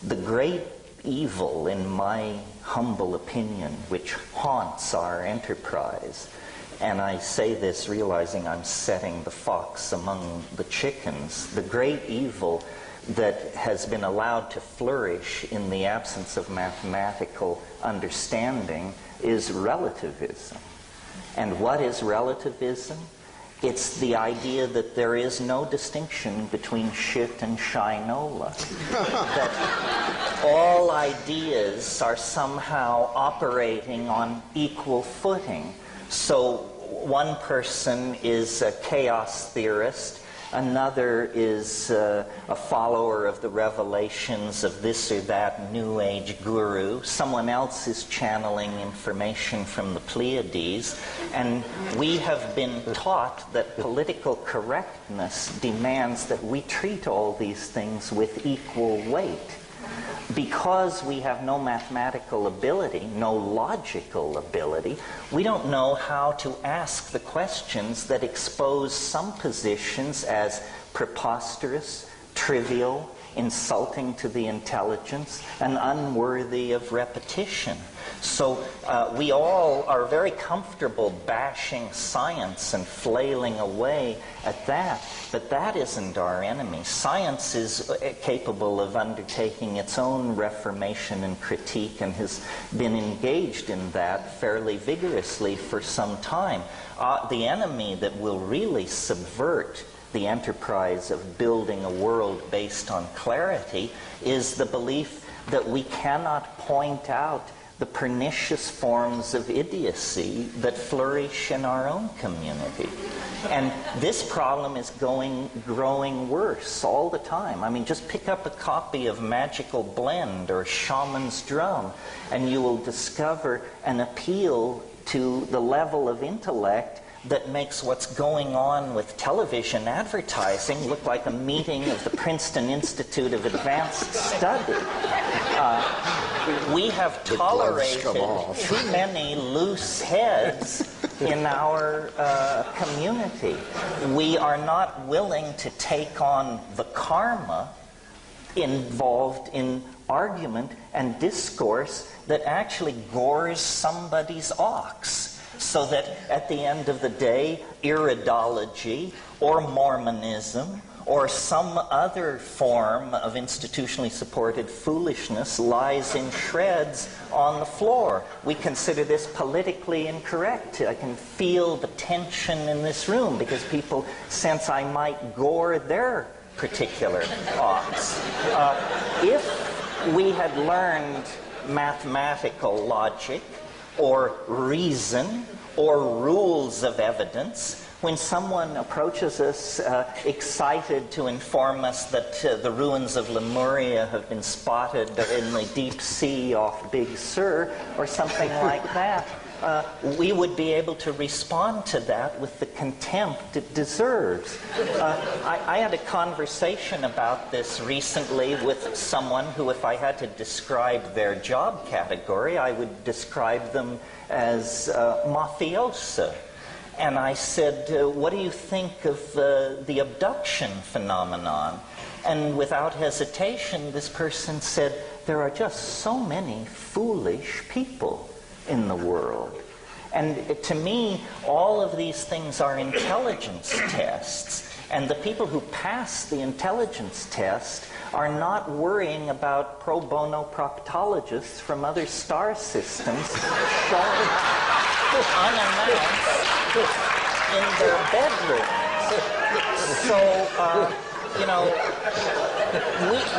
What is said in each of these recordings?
The great evil, in my humble opinion, which haunts our enterprise, and I say this realizing I'm setting the fox among the chickens, the great evil that has been allowed to flourish in the absence of mathematical understanding is relativism. And what is relativism? It's the idea that there is no distinction between shit and shinola. That all ideas are somehow operating on equal footing. So one person is a chaos theorist, another is a follower of the revelations of this or that New Age guru. Someone else is channeling information from the Pleiades. And we have been taught that political correctness demands that we treat all these things with equal weight. Because we have no mathematical ability, no logical ability, we don't know how to ask the questions that expose some positions as preposterous, trivial, insulting to the intelligence, and unworthy of repetition. So we all are very comfortable bashing science and flailing away at that, but that isn't our enemy. Science is capable of undertaking its own reformation and critique and has been engaged in that fairly vigorously for some time. The enemy that will really subvert the enterprise of building a world based on clarity is the belief that we cannot point out the pernicious forms of idiocy that flourish in our own community. And this problem is growing worse all the time. I mean, just pick up a copy of Magical Blend or Shaman's Drum, and you will discover an appeal to the level of intellect that makes what's going on with television advertising look like a meeting of the Princeton Institute of Advanced Study. We have tolerated too many loose heads in our community. We are not willing to take on the karma involved in argument and discourse that actually gores somebody's ox. So that at the end of the day, iridology or Mormonism or some other form of institutionally supported foolishness lies in shreds on the floor. We consider this politically incorrect. I can feel the tension in this room because people sense I might gore their particular ox. If we had learned mathematical logic or reason or rules of evidence, when someone approaches us excited to inform us that the ruins of Lemuria have been spotted in the deep sea off Big Sur or something like that, we would be able to respond to that with the contempt it deserves. I had a conversation about this recently with someone who, if I had to describe their job category, I would describe them as mafiosa. And I said, what do you think of the abduction phenomenon? And without hesitation, this person said, there are just so many foolish people in the world. And to me, all of these things are intelligence tests. And the people who pass the intelligence test are not worrying about pro bono proctologists from other star systems showing unannounced in their bedrooms. So, you know,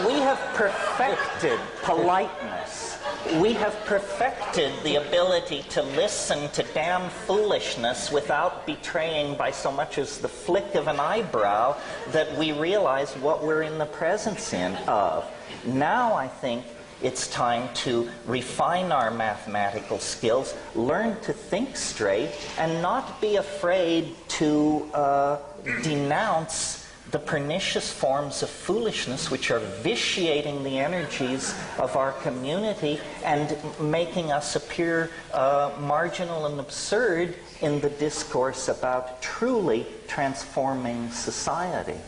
we have perfected politeness. We have perfected the ability to listen to damn foolishness without betraying by so much as the flick of an eyebrow that we realize what we're in the presence of. Now I think it's time to refine our mathematical skills, learn to think straight, and not be afraid to denounce the pernicious forms of foolishness which are vitiating the energies of our community and making us appear marginal and absurd in the discourse about truly transforming society.